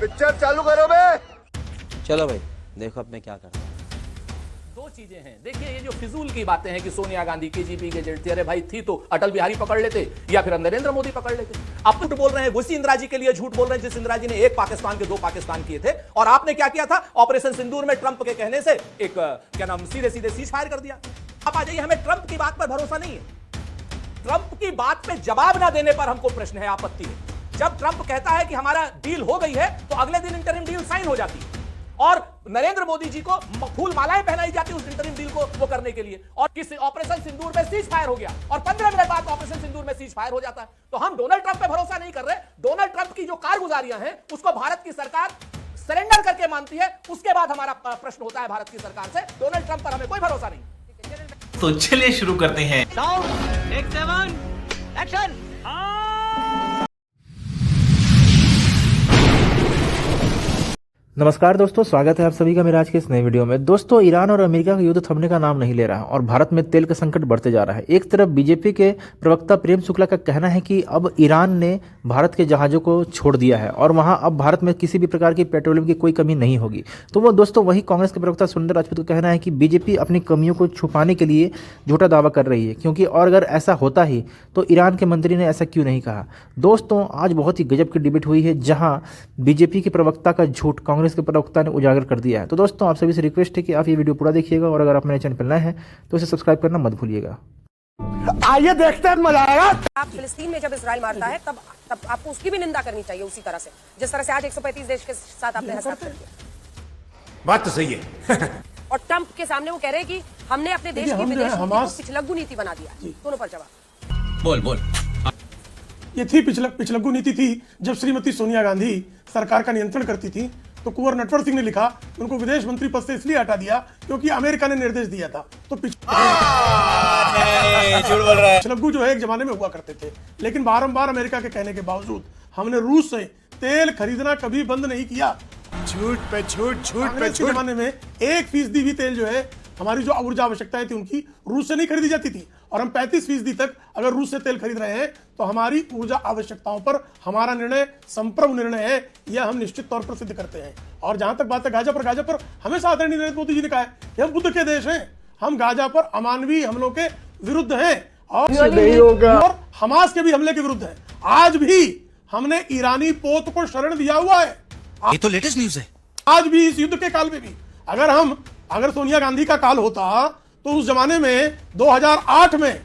Picture चालू करो बे। चलो भाई देखो अब मैं क्या करता हूँ। दो चीजें हैं। देखिए ये जो फिजूल की बातें हैं कि सोनिया गांधी केजीबी के एजेंट थी, अरे भाई थी तो अटल बिहारी पकड़ लेते या फिर नरेंद्र मोदी पकड़ लेते। आप झूठ बोल रहे हैं, उसी इंदिरा जी के लिए झूठ बोल रहे हैं जिस इंदिरा जी ने एक पाकिस्तान के दो पाकिस्तान किए थे। और आपने क्या किया था, ऑपरेशन सिंदूर में ट्रंप के कहने से एक क्या नाम सीधे सीधे सीज फायर कर दिया। आप आ जाइए, हमें ट्रंप की बात पर भरोसा नहीं है। ट्रंप की बात पे जवाब ना देने पर हमको प्रश्न है, आपत्ति है। जब ट्रंप कहता है कि हमारा डील हो गई है तो अगले दिन इंटरिम डील साइन हो जाती है और नरेंद्र मोदी जी को फूल मालाएं पहनाई जाती उस इंटरिम डील को वो करने के लिए। और किस ऑपरेशन सिंदूर में सीज फायर हो गया और 15 मिनट बाद ऑपरेशन सिंदूर में सीज फायर हो जाता है। तो हम डोनाल्ड ट्रंप पे भरोसा नहीं कर रहे। डोनाल्ड ट्रंप की जो कारगुजारियां हैं उसको भारत की सरकार सरेंडर करके मानती है, उसके बाद हमारा प्रश्न होता है भारत की सरकार से। डोनाल्ड ट्रंप पर हमें कोई भरोसा नहीं। तो चलिए शुरू करते हैं। नमस्कार दोस्तों, स्वागत है आप सभी का मेरे आज के इस नए वीडियो में। दोस्तों, ईरान और अमेरिका का युद्ध थमने का नाम नहीं ले रहा और भारत में तेल का संकट बढ़ते जा रहा है। एक तरफ बीजेपी के प्रवक्ता प्रेम शुक्ला का कहना है कि अब ईरान ने भारत के जहाज़ों को छोड़ दिया है और वहां अब भारत में किसी भी प्रकार की पेट्रोलियम की कोई कमी नहीं होगी। तो वो दोस्तों वही कांग्रेस के प्रवक्ता सुंदर राजपूत का कहना है कि बीजेपी अपनी कमियों को छुपाने के लिए झूठा दावा कर रही है, क्योंकि और अगर ऐसा होता ही तो ईरान के मंत्री ने ऐसा क्यों नहीं कहा। दोस्तों, आज बहुत ही गजब की डिबेट हुई है जहां बीजेपी के प्रवक्ता का झूठ कांग्रेस के प्रवक्ता ने उजागर कर दिया है। तो दोस्तों, आप सभी से रिक्वेस्ट है कि आप ये वीडियो पूरा देखिएगा और अगर आप मेरे चैनल पर नए हैं तो इसे सब्सक्राइब करना मत भूलिएगा। आइए देखते हैं, मजा आएगा। आप फिलिस्तीन में जब इजराइल मारता है तब आपको उसकी भी निंदा करनी चाहिए, उसी तरह से जिस तरह से आज 135 देश के साथ आपने हस्ताक्षर किया। बात तो सही है। और ट्रंप के सामने वो कह रहे हैं कि हमने अपने देश की विदेश नीति को पिछलग्गू नीति बना दिया। दोनों पर जवाब। बोल ये थी पिछलग्गू नीति थी जब श्रीमती सोनिया गांधी सरकार का नियंत्रण करती थी। तो कुंवर नटवर सिंह ने लिखा उनको विदेश मंत्री पद से इसलिए हटा दिया क्योंकि अमेरिका ने निर्देश दिया था। तो पिछलग्गू जो है एक जमाने में हुआ करते थे, लेकिन बारंबार अमेरिका के कहने के बावजूद हमने रूस से तेल खरीदना कभी बंद नहीं किया। झूठ पे झूठ जमाने में 1% भी तेल जो है हमारी जो ऊर्जा आवश्यकताएं थी उनकी रूस से नहीं खरीदी जाती थी। और हम 35% तक अगर रूस से तेल खरीद रहे हैं तो हमारी ऊर्जा आवश्यकताओं पर हमारा निर्णय संप्रभु निर्णय है, यह हम निश्चित तौर पर सिद्ध करते हैं। और जहां तक बात है गाजा पर हमेशा आदरणीय नरेंद्र मोदी जी ने कहा है कि हम बुद्ध के देश हैं, हम गाजा पर अमानवीय हमलों के विरुद्ध हैं और हमास के भी हमले के विरुद्ध हैं। आज भी हमने ईरानी पोत को शरण दिया हुआ है। ये तो लेटेस्ट न्यूज है। आज भी इस युद्ध के काल में भी अगर सोनिया गांधी का काल होता तो उस जमाने में 2008 में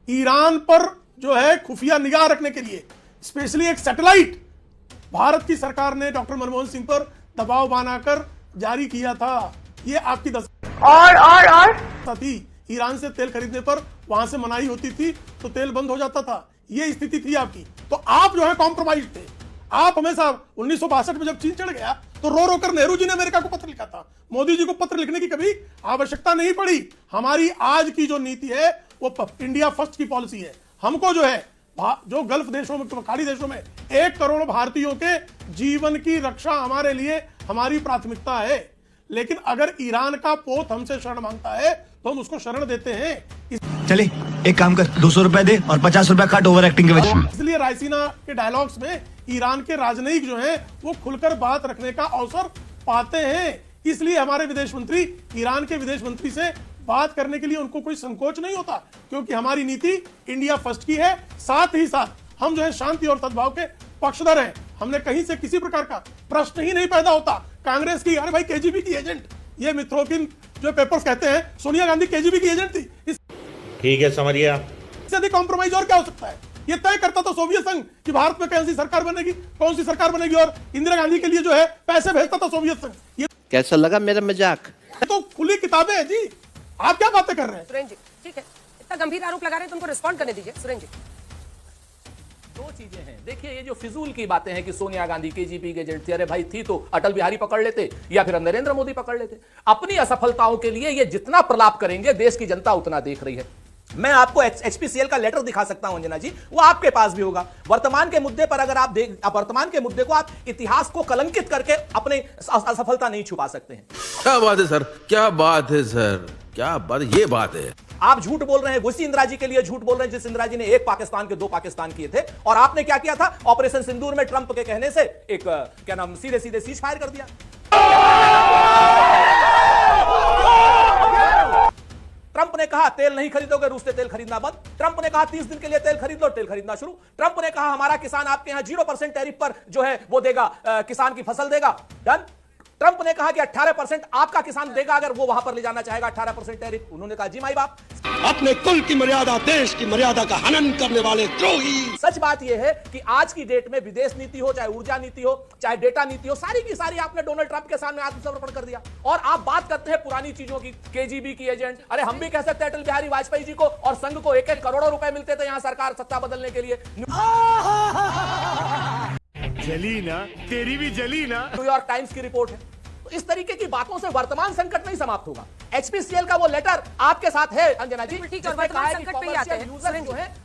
ईरान पर जो है खुफिया निगाह रखने के लिए स्पेशली एक सैटेलाइट भारत की सरकार ने डॉक्टर मनमोहन सिंह पर दबाव बनाकर जारी किया था। ये आपकी और थी। ईरान से तेल खरीदने पर वहां से मनाही होती थी तो तेल बंद हो जाता था। ये स्थिति थी आपकी। तो आप जो है कॉम्प्रोमाइज थे। आप हमेशा 1962 में जब चीन चढ़ गया तो रो कर नेहरू जी ने अमेरिका को पत्र लिखा था। मोदी जी को पत्र लिखने की कभी आवश्यकता नहीं पड़ी। हमारी आज की जो नीति है वो इंडिया फर्स्ट की पॉलिसी है। हमको जो है जो गल्फ देशों में, खाड़ी देशों में 1 करोड़ भारतीयों के जीवन की रक्षा हमारे लिए हमारी प्राथमिकता है। लेकिन अगर ईरान का पोत हमसे शरण मांगता है तो हम उसको शरण देते हैं। चले एक काम कर, 200 रुपए दे और 50 रुपए काट ओवर एक्टिंग के वजह से। इसलिए रायसीना के डायलॉग्स में ईरान के राजनयिक जो हैं वो खुलकर बात रखने का अवसर पाते हैं। इसलिए हमारे विदेश मंत्री ईरान के विदेश मंत्री से बात करने के लिए उनको कोई संकोच नहीं होता, क्योंकि हमारी नीति इंडिया फर्स्ट की है। साथ ही साथ हम जो है शांति और सद्भाव के पक्षधर हैं। हमने कहीं से किसी प्रकार का प्रश्न ही नहीं पैदा होता। कांग्रेस की अरे भाई केजीबी की एजेंट, ये मित्रोकिन जो पेपर्स कहते हैं सोनिया गांधी केजीबी की एजेंट थी। ठीक है, समझ गया। इससे अधिक कॉम्प्रोमाइज और क्या हो सकता है। ये तय करता तो सोवियत संघ कि भारत में कौन सी सरकार बनेगी और इंदिरा गांधी के लिए जो है पैसे भेजता था सोवियत संघ। ये कैसा लगा मेरा मजाक? तो खुली किताबें हैं जी, आप क्या बातें कर रहे हैं। सुरेंद्र जी ठीक है, इतना गंभीर आरोप लगा रहे हैं तो उनको रिस्पॉन्ड करने दीजिए। सुरेंद्र जी, दो चीजें हैं। देखिए ये जो फिजूल की बातें हैं कि सोनिया गांधी केजीबी के एजेंट थी, अरे भाई थी तो अटल बिहारी पकड़ लेते या फिर नरेंद्र मोदी पकड़ लेते। अपनी असफलताओं के लिए ये जितना प्रलाप करेंगे देश की जनता उतना देख रही है। मैं आपको एचपीसीएल का लेटर दिखा सकता हूं अंजना जी, वो आपके पास भी होगा। वर्तमान के मुद्दे पर अगर आप वर्तमान के मुद्दे को आप इतिहास को कलंकित करके अपने असफलता नहीं छुपा सकते हैं। क्या बात है सर, क्या बात है सर, क्या बात, ये बात है। आप झूठ बोल रहे हैं उसी इंदिरा जी के लिए झूठ बोल रहे हैं जिस इंदिरा जी ने एक पाकिस्तान के दो पाकिस्तान किए थे। और आपने क्या किया था, ऑपरेशन सिंदूर में ट्रंप के कहने से एक क्या नाम सीधे सीधे सीज फायर कर दिया। ट्रंप ने कहा तेल नहीं खरीदोगे, रूस से तेल खरीदना बंद। ट्रंप ने कहा 30 दिन के लिए तेल खरीद लो, तेल खरीदना शुरू। ट्रंप ने कहा हमारा किसान आपके यहां 0% टैरिफ पर जो है वो देगा, किसान की फसल देगा, डन। ट्रंप ने कहा कि 18% आपका किसान देगा अगर वो वहां पर ले जाना चाहेगा 18% टैरिफ। उन्होंने कहा जी माई बाप। अपने कुल की मर्यादा, देश की मर्यादा का हनन करने वाले द्रोही। सच बात यह है कि आज की डेट में विदेश नीति हो, चाहे ऊर्जा नीति हो, चाहे डेटा नीति हो, सारी की सारी आपने डोनाल्ड ट्रंप के सामने आत्मसमर्पण कर दिया। और आप बात करते हैं पुरानी चीजों की, केजीबी की एजेंट। अरे हम भी कह सकते हैं अटल बिहारी वाजपेयी जी को और संघ को 1-1 करोड़ों रुपए मिलते थे यहां सरकार सत्ता बदलने के लिए। जली ना, तेरी भी जली ना। न्यूयॉर्क टाइम्स की रिपोर्ट है। तो इस तरीके की बातों से वर्तमान संकट नहीं समाप्त होगा। एचपीसीएल का वो लेटर आपके साथ है अंजना जी। ठीक है, वर्तमान संकट पे ही आते हैं,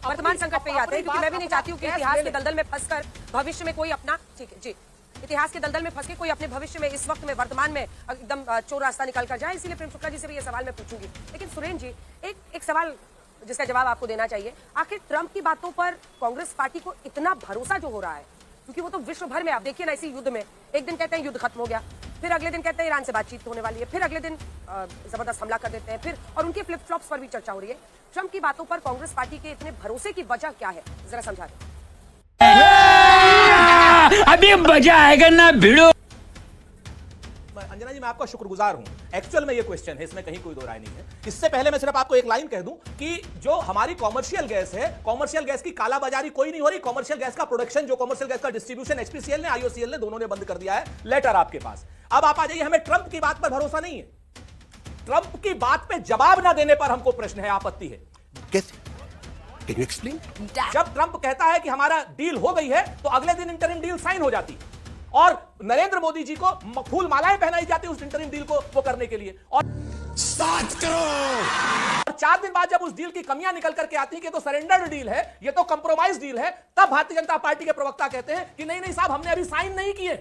वर्तमान संकट पे ही आते हैं, क्योंकि मैं भी नहीं चाहती हूँ कि इतिहास के दलदल में फंसकर भविष्य में कोई अपना, ठीक है जी, इतिहास के दलदल में फंस के कोई अपने भविष्य में इस वक्त में वर्तमान में एकदम चोर रास्ता निकल कर जाए। इसीलिए प्रेम शुक्ला जी से भी ये सवाल मैं पूछूंगी। लेकिन सुरेन जी, एक सवाल जिसका जवाब आपको देना चाहिए, आखिर ट्रंप की बातों पर कांग्रेस पार्टी को इतना भरोसा जो हो रहा है, क्योंकि वो तो विश्व भर में, आप देखिए ना, इसी युद्ध में एक दिन कहते हैं युद्ध खत्म हो गया, फिर अगले दिन कहते हैं ईरान से बातचीत होने वाली है, फिर अगले दिन जबरदस्त हमला कर देते हैं, फिर और उनके फ्लिप फ्लॉप्स पर भी चर्चा हो रही है। ट्रंप की बातों पर कांग्रेस पार्टी के इतने भरोसे की वजह क्या है, जरा समझा दें। अभी मजा आएगा ना भिड़ो। अंजना जी मैं आपका शुक्रगुजार हूं। एक्चुअल में ये क्वेश्चन है, इसमें कहीं कोई दो राय नहीं है। इससे पहले मैं सिर्फ आपको एक लाइन कह दूं कि जो हमारी कॉमर्शियल गैस है, कॉमर्शियल गैस की कालाबाजारी कोई नहीं हो रही। कॉमर्शियल गैस का प्रोडक्शन, जो कॉमर्शियल गैस का डिस्ट्रीब्यूशन एचपीसीएल ने, आईओसीएल ने, दोनों ने बंद कर दिया है। लेटर आपके पास। अब आप आ जाइए, हमें ट्रंप की बात पर भरोसा नहीं है। ट्रंप की बात पे जवाब ना देने पर हमको प्रश्न है, आपत्ति है। कैसे? Can you explain? जब ट्रंप कहता है कि हमारा डील हो गई है तो अगले दिन इंटरिम डील साइन हो जाती है और नरेंद्र मोदी जी को फूल मालाएं पहनाई जाती उस इंटरिम डील को वो करने के लिए। और 7 करोड़। 4 दिन बाद जब उस डील की कमियां निकल करके आती है कि तो सरेंडर्ड डील है, ये तो कंप्रोमाइज डील है, तब भारतीय जनता पार्टी के प्रवक्ता कहते हैं कि नहीं नहीं साहब, हमने अभी साइन नहीं किए।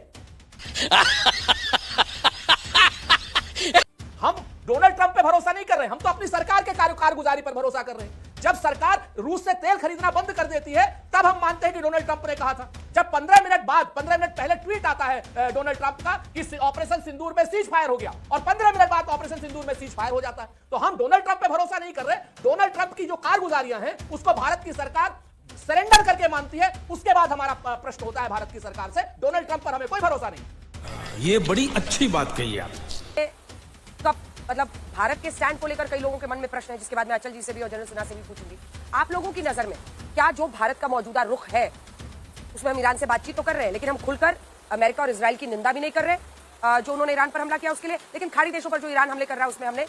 हम डोनाल्ड ट्रंप पे भरोसा नहीं कर रहे, हम तो अपनी सरकार के कारगुजारी पर भरोसा कर रहे हैं। जब सरकार रूस से तेल खरीदना बंद कर देती है तब हम मानते हैं कि डोनाल्ड ट्रंप ने कहा था। जब 15 मिनट पहले ट्वीट आता है डोनाल्ड ट्रंप का कि ऑपरेशन सिंदूर में सीज फायर हो गया और 15 मिनट बाद ऑपरेशन सिंदूर में सीज फायर हो जाता है, तो हम डोनाल्ड ट्रंप पे भरोसा नहीं कर रहे। डोनाल्ड ट्रंप की जो कारगुजारियां हैं उसको भारत की सरकार सरेंडर करके मानती है। उसके बाद हमारा प्रश्न होता है भारत की सरकार से। डोनाल्ड ट्रंप पर हमें कोई भरोसा नहीं। ये बड़ी अच्छी बात कही आप। कब मतलब भारत के स्टैंड को लेकर कई लोगों के मन में प्रश्न है, जिसके बाद मैं अचल जी से भी और जनरल सिन्हा से भी पूछूंगी। आप लोगों की नजर में क्या जो भारत का मौजूदा रुख है, उसमें हम ईरान से बातचीत तो कर रहे हैं, लेकिन हम खुलकर अमेरिका और इजराइल की निंदा भी नहीं कर रहे जो उन्होंने ईरान पर हमला किया उसके लिए, लेकिन खाड़ी देशों पर जो ईरान हमले कर रहा है उसमें हमने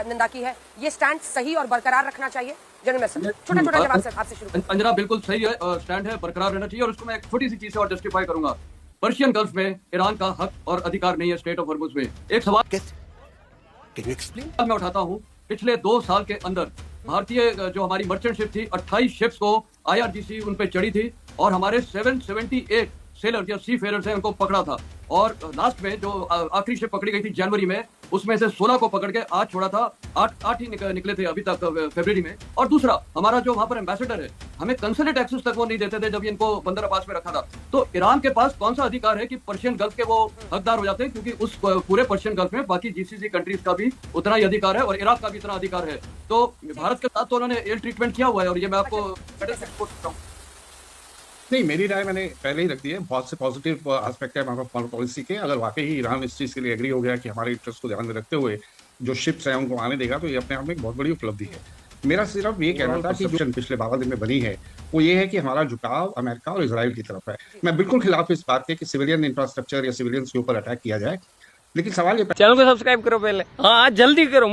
निंदा की है। ये स्टैंड सही और बरकरार रखना चाहिए। जनरल मिनिस्टर, छोटा छोटा जवाब आपसे शुरू। अंजना बिल्कुल सही है, स्टैंड है, बरकरार रहना चाहिए। और उसको मैं एक छोटी सी चीज से और जस्टिफाई करूंगा। पर्शियन गल्फ में ईरान का हक और अधिकार नहीं है स्टेट ऑफ हॉर्मुज में। एक सवाल Can you explain? मैं उठाता हूं, पिछले 2 साल के अंदर भारतीय जो हमारी मर्चेंट शिप थी, 28 शिप्स को IRGC उन पे चढ़ी थी और हमारे 778 सेलर या सी फेरर्स हैं उनको पकड़ा था। और लास्ट में जो आखिरी शिप पकड़ी गई थी जनवरी में, उसमें से 16 को पकड़ के आज छोड़ा था, 8 ही निकले थे अभी तक फरवरी में। और दूसरा, हमारा जो वहां पर एम्बेसडर है, हमें कंसुलेट एक्सेस तक वो नहीं देते थे जब इनको बंदरअब्बास में रखा था। तो ईरान के पास कौन सा अधिकार है कि पर्शियन गल्फ के वो हकदार हो जाते हैं, क्योंकि उस पूरे पर्शियन गल्फ में बाकी GCC कंट्रीज का भी उतना ही अधिकार है और इराक का भी इतना अधिकार है। तो भारत के साथ तो उन्होंने एयर ट्रीटमेंट किया हुआ है और ये मैं आपको नहीं, मेरी राय मैंने पहले ही रख दी है। बहुत से पॉजिटिव एस्पेक्ट है हमारा पॉलिसी के। अगर वाकई ईरान इस चीज़ के लिए एग्री हो गया कि हमारे इंटरेस्ट को ध्यान में रखते हुए जो शिप्स हैं उनको आने देगा, तो ये अपने आप में एक बहुत बड़ी उपलब्धि है। मेरा सिर्फ ये कहना था कि जो पिछले 12 दिन में बनी है वो ये है कि हमारा झुकाव अमेरिका और इजराइल की तरफ है। मैं बिल्कुल खिलाफ इस बात के कि सिविलियन इंफ्रास्ट्रक्चर या सिविलियंस के ऊपर अटैक किया जाए, लेकिन सवाल ये, चैनल को सब्सक्राइब करो पहले, हाँ जल्दी करो।